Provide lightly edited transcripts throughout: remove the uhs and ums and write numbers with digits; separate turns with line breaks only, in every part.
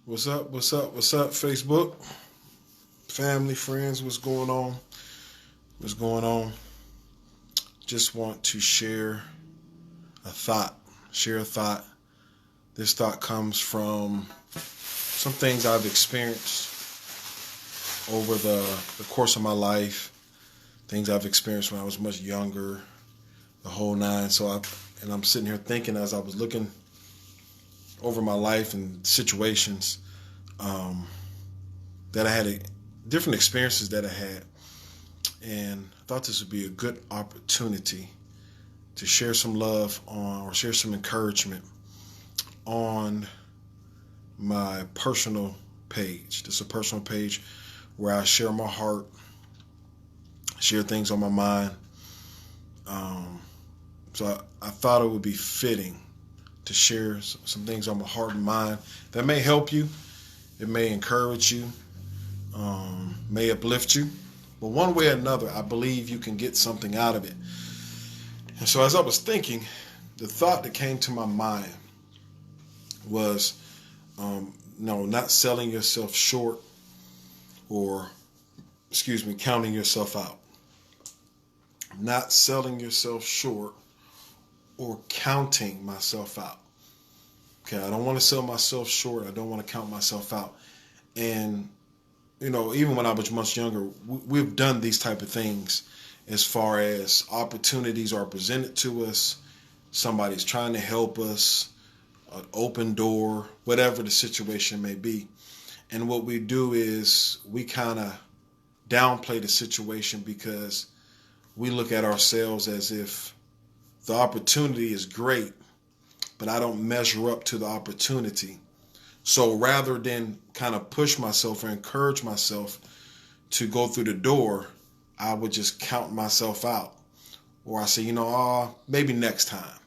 What's up? What's up? What's up, Facebook? Family, friends, what's going on? What's going on? Just want to share a thought. Share a thought. This thought comes from some things I've experienced over the course of my life. Things I've experienced when I was much younger, the whole nine. I'm sitting here thinking as I was looking over my life and situations that I had, different experiences that I had, and I thought this would be a good opportunity to share some love on, or share some encouragement on my personal page. This is a personal page where I share my heart, share things on my mind. So I thought it would be fitting to share some things on my heart and mind that may help you, it may encourage you, may uplift you. But one way or another, I believe you can get something out of it. And so as I was thinking, the thought that came to my mind was, not selling yourself short or, counting yourself out. Not selling yourself short or counting myself out. Okay, I don't want to sell myself short. I don't want to count myself out. And, even when I was much younger, we've done these type of things as far as opportunities are presented to us. Somebody's trying to help us, an open door, whatever the situation may be. And what we do is we kind of downplay the situation because we look at ourselves as if the opportunity is great, but I don't measure up to the opportunity. So rather than kind of push myself or encourage myself to go through the door, I would just count myself out. Or I say, maybe next time.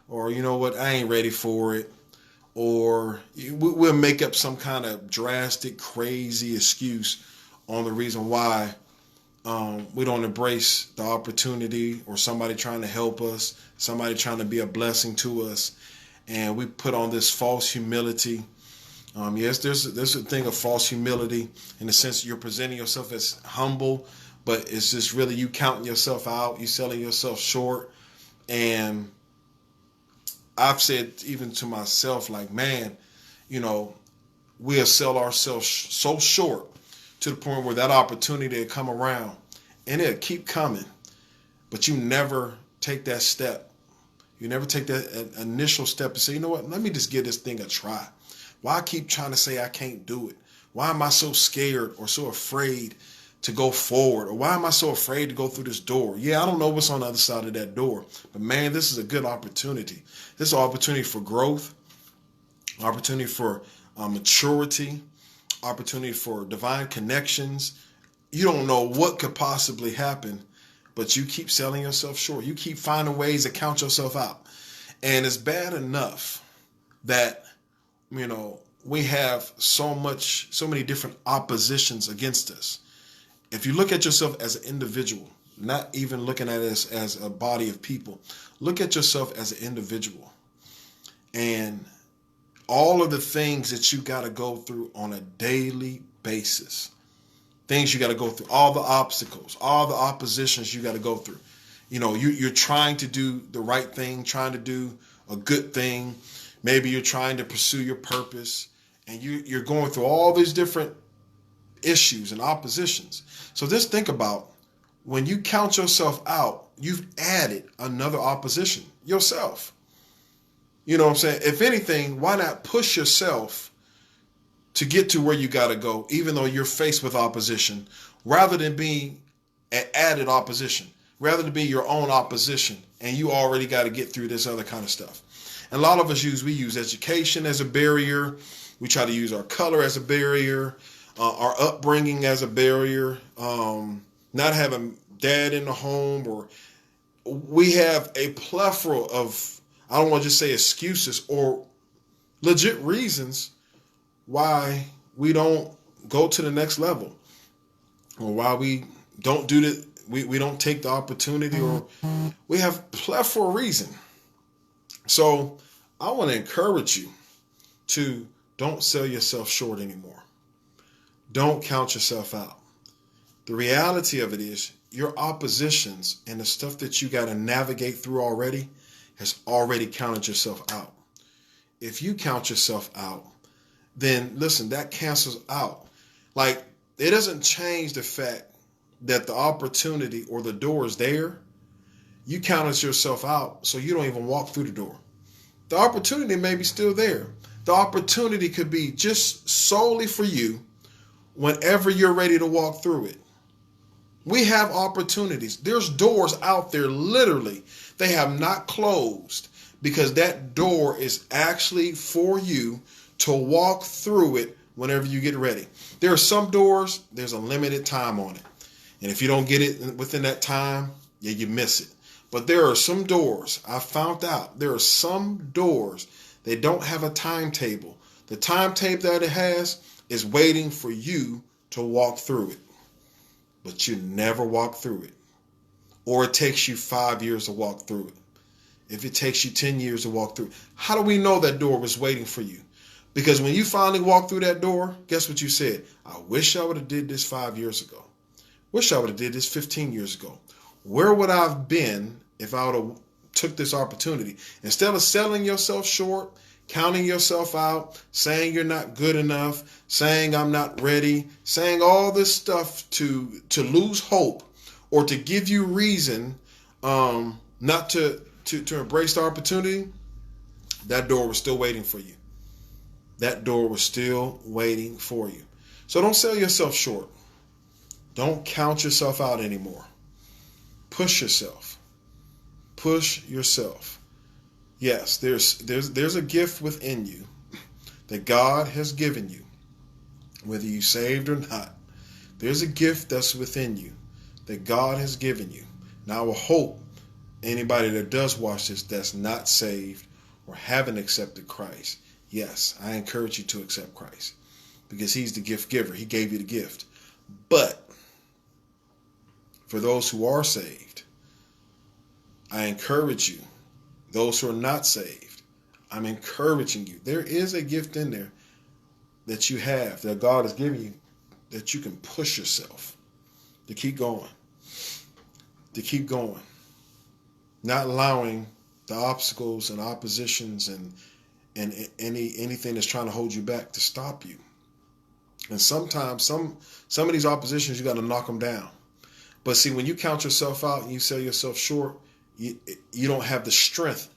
Or, you know what, I ain't ready for it. Or we'll make up some kind of drastic, crazy excuse on the reason why we don't embrace the opportunity, or somebody trying to help us, somebody trying to be a blessing to us. And we put on this false humility. Yes, there's a thing of false humility in the sense that you're presenting yourself as humble, but it's just really you counting yourself out, you selling yourself short. And I've said even to myself, like, man, we'll sell ourselves so short to the point where that opportunity will come around and it'll keep coming, but you never take that step. You never take that initial step and say, you know what, let me just give this thing a try. Why keep trying to say I can't do it? Why am I so scared or so afraid to go forward? Or why am I so afraid to go through this door? Yeah, I don't know what's on the other side of that door, but man, this is a good opportunity. This is an opportunity for growth, opportunity for maturity, opportunity for divine connections. You don't know what could possibly happen, but you keep selling yourself short. You keep finding ways to count yourself out. And it's bad enough that, we have so many different oppositions against us. If you look at yourself as an individual, not even looking at it as a body of people, look at yourself as an individual. And all of the things that you got to go through on a daily basis, things you got to go through, all the obstacles, all the oppositions you got to go through. You're trying to do the right thing, trying to do a good thing. Maybe you're trying to pursue your purpose, and you're going through all these different issues and oppositions. So just think about, when you count yourself out, you've added another opposition, yourself. You know what I'm saying? If anything, why not push yourself to get to where you got to go, even though you're faced with opposition, rather than being an added opposition, rather than be your own opposition, and you already got to get through this other kind of stuff. And a lot of us we use education as a barrier. We try to use our color as a barrier, our upbringing as a barrier, not having dad in the home, or we have a plethora of, I don't want to just say excuses, or legit reasons why we don't go to the next level, or why we don't do that. We don't take the opportunity, or we have plethora reason. So I want to encourage you to Don't sell yourself short anymore. Don't count yourself out. The reality of it is your oppositions and the stuff that you got to navigate through already has already counted yourself out. If you count yourself out, then listen, that cancels out. Like, it doesn't change the fact that the opportunity or the door is there. You counted yourself out, so you don't even walk through the door. The opportunity may be still there. The opportunity could be just solely for you whenever you're ready to walk through it. We have opportunities. There's doors out there, literally, they have not closed because that door is actually for you to walk through it whenever you get ready. There are some doors, there's a limited time on it. And if you don't get it within that time, yeah, you miss it. But there are some doors, I found out, there are some doors that don't have a timetable. The timetable that it has is waiting for you to walk through it. But you never walk through it. Or it takes you 5 years to walk through it. If it takes you 10 years to walk through it. How do we know that door was waiting for you? Because when you finally walk through that door, guess what you said? I wish I would have did this 5 years ago. Wish I would have did this 15 years ago. Where would I have been if I would have took this opportunity? Instead of selling yourself short, counting yourself out, saying you're not good enough, saying I'm not ready, saying all this stuff to lose hope or to give you reason not to embrace the opportunity, that door was still waiting for you. That door was still waiting for you. So don't sell yourself short. Don't count yourself out anymore. Push yourself. Push yourself. Yes, there's a gift within you that God has given you, whether you saved or not. There's a gift that's within you that God has given you. Now I will hope anybody that does watch this that's not saved or haven't accepted Christ, yes, I encourage you to accept Christ because he's the gift giver. He gave you the gift. But for those who are saved, I encourage you. Those who are not saved, I'm encouraging you. There is a gift in there that you have, that God has given you, that you can push yourself to keep going. To keep going. Not allowing the obstacles and oppositions and anything that's trying to hold you back to stop you. And sometimes some of these oppositions, you got to knock them down. But see, when you count yourself out and you sell yourself short, you don't have the strength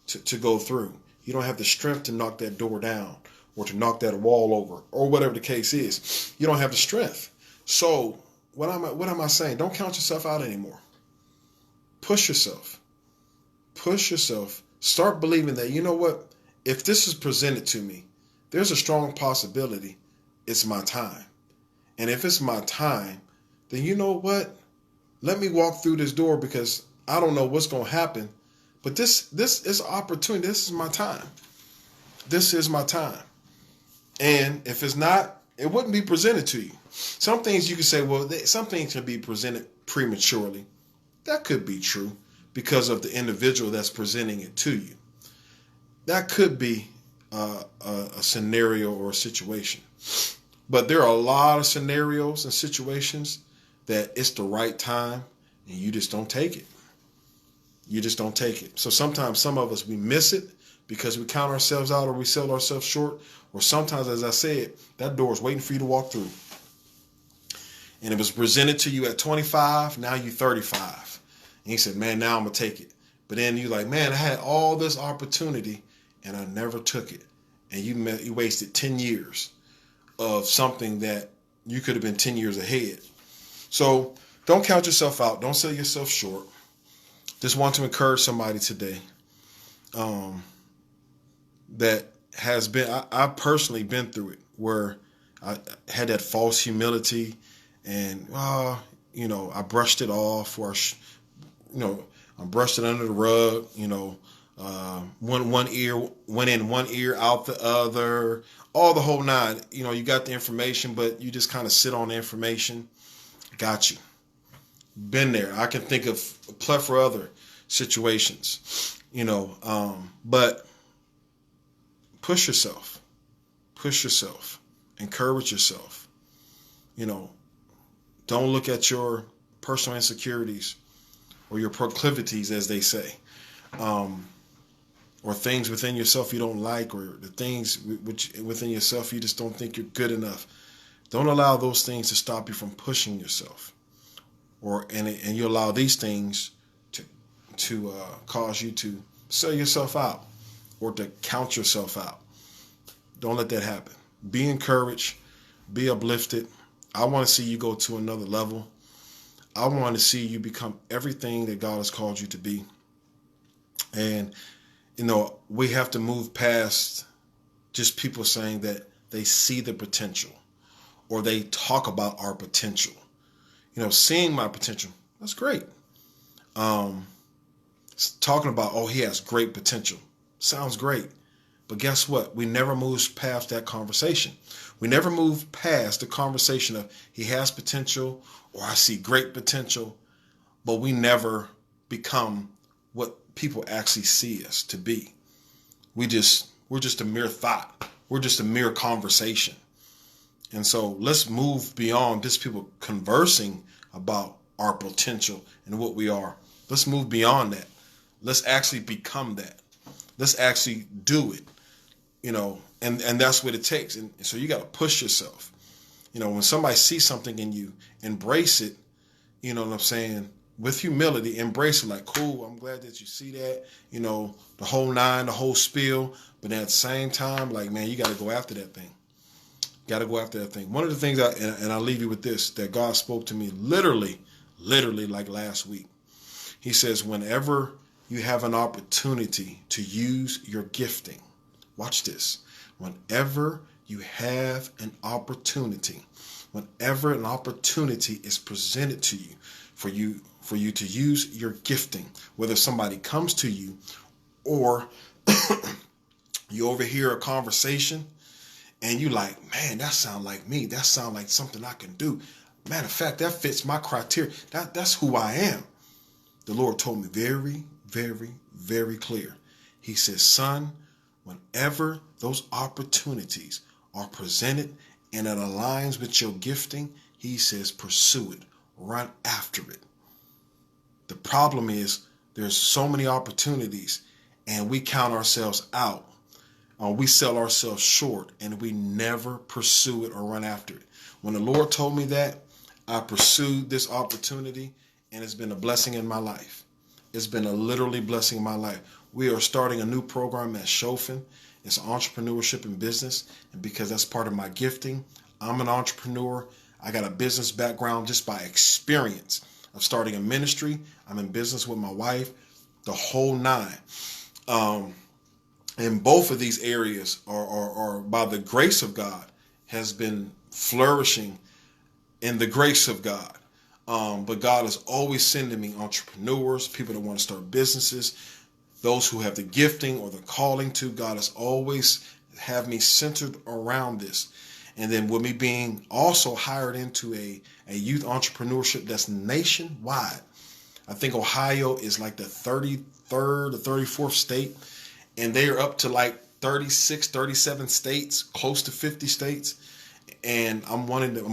to go through. You don't have the strength to knock that door down or to knock that wall over or whatever the case is. You don't have the strength. So what am I saying? Don't count yourself out anymore. Push yourself. Push yourself. Start believing that, you know what? If this is presented to me, there's a strong possibility it's my time. And if it's my time, then you know what? Let me walk through this door because I don't know what's going to happen. But this is an opportunity. This is my time. This is my time. And if it's not, it wouldn't be presented to you. Some things you could say, well, some things can be presented prematurely. That could be true because of the individual that's presenting it to you. That could be a scenario or a situation. But there are a lot of scenarios and situations that it's the right time and you just don't take it. You just don't take it. So sometimes some of us, we miss it because we count ourselves out or we sell ourselves short. Or sometimes, as I said, that door is waiting for you to walk through. And it was presented to you at 25, now you're 35. And you said, man, now I'm going to take it. But then you're like, man, I had all this opportunity and I never took it. And you wasted 10 years of something that you could have been 10 years ahead. So don't count yourself out. Don't sell yourself short. Just want to encourage somebody today that has been, I've personally been through it, where I had that false humility and, I brushed it off, or, I brushed it under the rug, one ear went in one ear, out the other, all the whole nine. You got the information, but you just kind of sit on the information. Got you. Been there. I can think of a plethora of other situations, but push yourself. Push yourself. Encourage yourself. You know, don't look at your personal insecurities or your proclivities, as they say, or things within yourself you don't like, or the things which within yourself you just don't think you're good enough. Don't allow those things to stop you from pushing yourself, and you allow these things to cause you to sell yourself out or to count yourself out. Don't let that happen. Be encouraged. Be uplifted. I want to see you go to another level. I want to see you become everything that God has called you to be. And, you know, we have to move past just people saying that they see the potential or they talk about our potential. You know, seeing my potential, that's great. Talking about, oh, he has great potential. Sounds great. But guess what? We never move past that conversation. We never move past the conversation of he has potential or I see great potential, but we never become what people actually see us to be. We're just a mere thought. We're just a mere conversation. And so let's move beyond just people conversing about our potential and what we are. Let's move beyond that. Let's actually become that. Let's actually do it, you know, and that's what it takes. And so you got to push yourself. You know, when somebody sees something in you, embrace it, you know what I'm saying, with humility, embrace it like, cool, I'm glad that you see that, you know, the whole nine, the whole spiel. But at the same time, like, man, you got to go after that thing. Got to go after that thing. One of the things, and I'll leave you with this, that God spoke to me literally like last week. He says, whenever you have an opportunity to use your gifting, watch this. Whenever you have an opportunity, whenever an opportunity is presented to you, for you to use your gifting, whether somebody comes to you or you overhear a conversation and you like, man, that sound like me. That sound like something I can do. Matter of fact, that fits my criteria. That's who I am. The Lord told me very, very, very clear. He says, son, whenever those opportunities are presented and it aligns with your gifting, he says, pursue it, run after it. The problem is there's so many opportunities and we count ourselves out. We sell ourselves short and we never pursue it or run after it. When the Lord told me that, I pursued this opportunity and it's been a blessing in my life. It's been a literally blessing in my life. We are starting a new program at Shofin. It's entrepreneurship and business. And because that's part of my gifting, I'm an entrepreneur. I got a business background just by experience of starting a ministry. I'm in business with my wife, the whole nine. And both of these areas are by the grace of God has been flourishing in the grace of God. But God is always sending me entrepreneurs, people that want to start businesses, those who have the gifting or the calling to. God has always have me centered around this. And then with me being also hired into a youth entrepreneurship that's nationwide. I think Ohio is like the 33rd or 34th state. And they are up to like 36, 37 states, close to 50 states. And I'm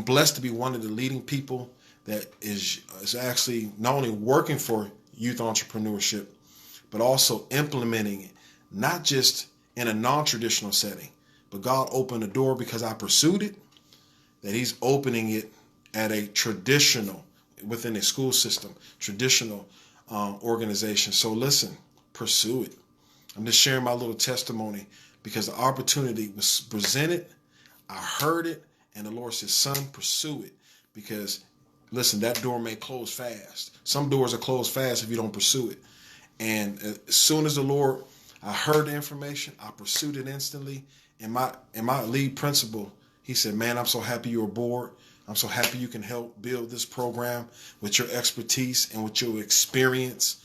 blessed to be one of the leading people that is actually not only working for youth entrepreneurship, but also implementing it, not just in a non-traditional setting, but God opened the door because I pursued it, that he's opening it at a traditional, within a school system, traditional organization. So listen, pursue it. I'm just sharing my little testimony because the opportunity was presented. I heard it, and the Lord says, son, pursue it. Because, listen, that door may close fast. Some doors are closed fast if you don't pursue it. And as soon as the Lord, I heard the information, I pursued it instantly. And my lead principal, he said, man, I'm so happy you're aboard. I'm so happy you can help build this program with your expertise and with your experience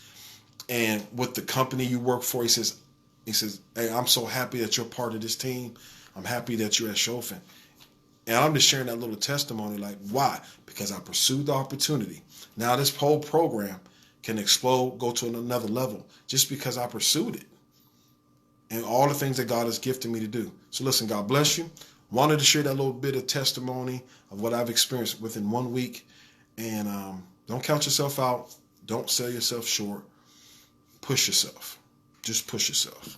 and with the company you work for. He says, hey, I'm so happy that you're part of this team. I'm happy that you're at Shofin. And I'm just sharing that little testimony. Like, why? Because I pursued the opportunity. Now this whole program can explode, go to another level just because I pursued it. and all the things that God has gifted me to do. So listen, God bless you. Wanted to share that little bit of testimony of what I've experienced within 1 week. And don't count yourself out. Don't sell yourself short. Push yourself. Just push yourself.